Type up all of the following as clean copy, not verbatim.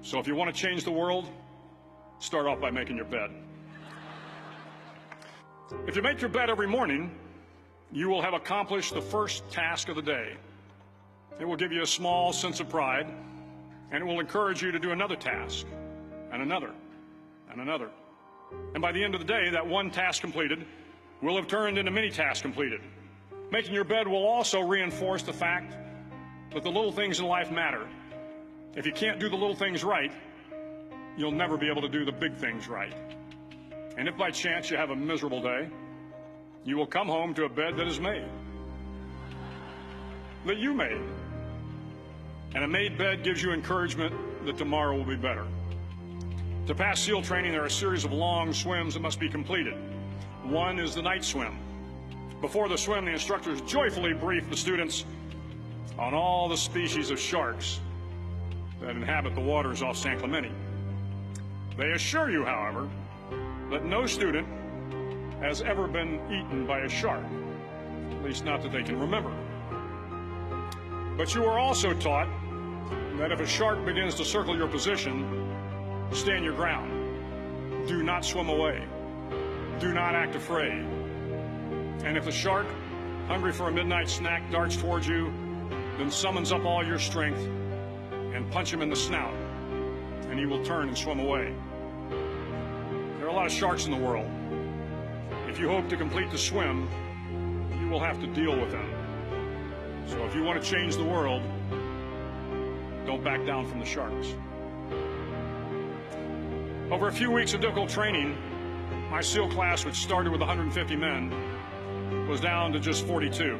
So if you want to change the world, start off by making your bed. If you make your bed every morning, you will have accomplished the first task of the day. It will give you a small sense of pride, and it will encourage you to do another task, and another, and another. And by the end of the day, that one task completed will have turned into many tasks completed. Making your bed will also reinforce the fact that the little things in life matter. If you can't do the little things right, you'll never be able to do the big things right. And if by chance you have a miserable day, you will come home to a bed that is made, that you made. And a made bed gives you encouragement that tomorrow will be better. To pass SEAL training, there are a series of long swims that must be completed. One is the night swim. Before the swim, the instructors joyfully brief the students on all the species of sharks that inhabit the waters off San Clemente. They assure you, however, that no student has ever been eaten by a shark, at least not that they can remember. But you are also taught that if a shark begins to circle your position, stand your ground. Do not swim away. Do not act afraid. And if the shark, hungry for a midnight snack, darts towards you, then summons up all your strength and punch him in the snout, and he will turn and swim away. There are a lot of sharks in the world. If you hope to complete the swim, you will have to deal with them. So if you want to change the world, don't back down from the sharks. Over a few weeks of difficult training, my SEAL class, which started with 150 men, was down to just 42.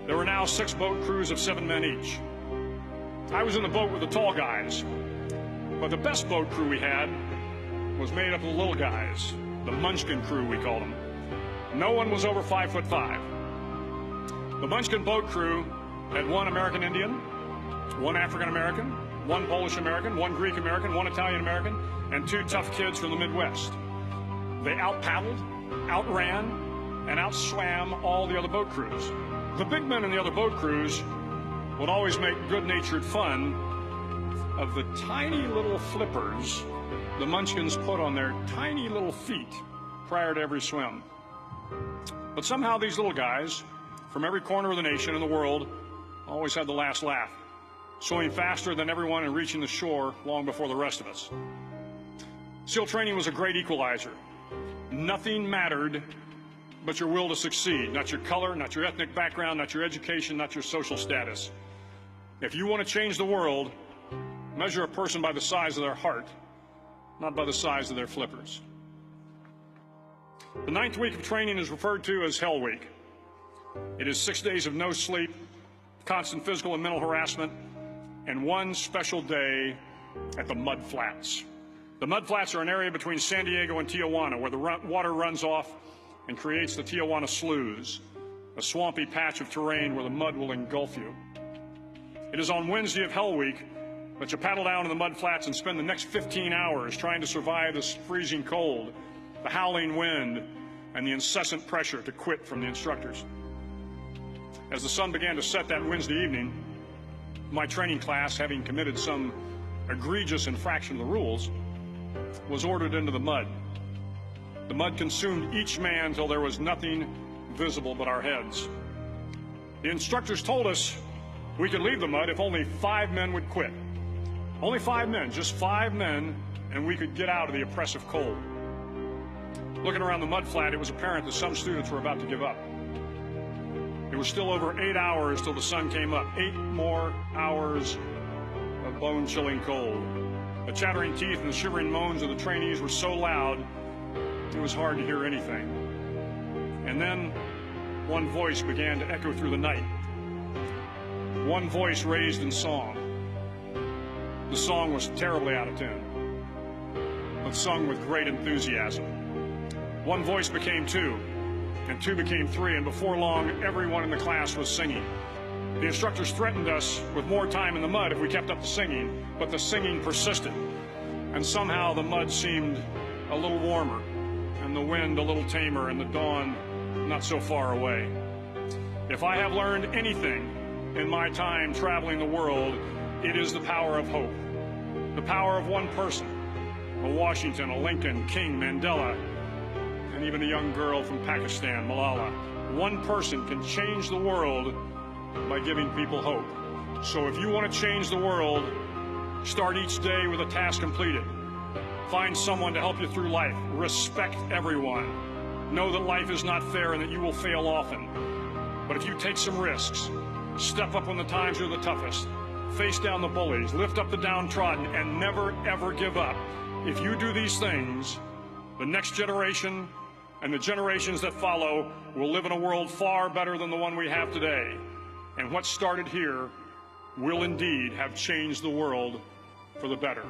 There were now 6 boat crews of 7 men each. I was in the boat with the tall guys, but the best boat crew we had was made up of the little guys, the Munchkin crew, we called them. No one was over 5'5". The Munchkin boat crew had 1 American Indian, 1 African American, 1 Polish American, 1 Greek American, 1 Italian American, and 2 tough kids from the Midwest. They out-paddled, outran, and outswam all the other boat crews. The big men in the other boat crews would always make good-natured fun of the tiny little flippers the Munchkins put on their tiny little feet prior to every swim. But somehow these little guys from every corner of the nation and the world always had the last laugh, swimming faster than everyone and reaching the shore long before the rest of us. SEAL training was a great equalizer. Nothing mattered but your will to succeed, not your color, not your ethnic background, not your education, not your social status. If you want to change the world, measure a person by the size of their heart, not by the size of their flippers. The 9th week of training is referred to as Hell Week. It is 6 days of no sleep, constant physical and mental harassment, and 1 special day at the Mud Flats. The Mud Flats are an area between San Diego and Tijuana where the water runs off and creates the Tijuana Sloughs, a swampy patch of terrain where the mud will engulf you. It is on Wednesday of Hell Week that you paddle down to the Mud Flats and spend the next 15 hours trying to survive this freezing cold, the howling wind, and the incessant pressure to quit from the instructors. As the sun began to set that Wednesday evening, my training class, having committed some egregious infraction of the rules, was ordered into the mud. The mud consumed each man till there was nothing visible but our heads. The instructors told us we could leave the mud if only 5 men would quit. Only 5 men, just 5 men, and we could get out of the oppressive cold. Looking around the mud flat, it was apparent that some students were about to give up. It was still over 8 hours till the sun came up. 8 more hours of bone-chilling cold. The chattering teeth and the shivering moans of the trainees were so loud, it was hard to hear anything. And then one voice began to echo through the night. One voice raised in song. The song was terribly out of tune, but sung with great enthusiasm. One voice became 2, and 2 became 3, and before long, everyone in the class was singing. The instructors threatened us with more time in the mud if we kept up the singing, but the singing persisted, and somehow the mud seemed a little warmer, and the wind a little tamer, and the dawn not so far away. If I have learned anything in my time traveling the world, it is the power of hope. The power of one person, a Washington, a Lincoln, King, Mandela, and even a young girl from Pakistan, Malala. One person can change the world by giving people hope. So if you want to change the world, start each day with a task completed. Find someone to help you through life. Respect everyone. Know that life is not fair and that you will fail often. But if you take some risks, step up when the times are the toughest, face down the bullies, lift up the downtrodden, and never, ever give up. If you do these things, the next generation and the generations that follow will live in a world far better than the one we have today. And what started here will indeed have changed the world for the better.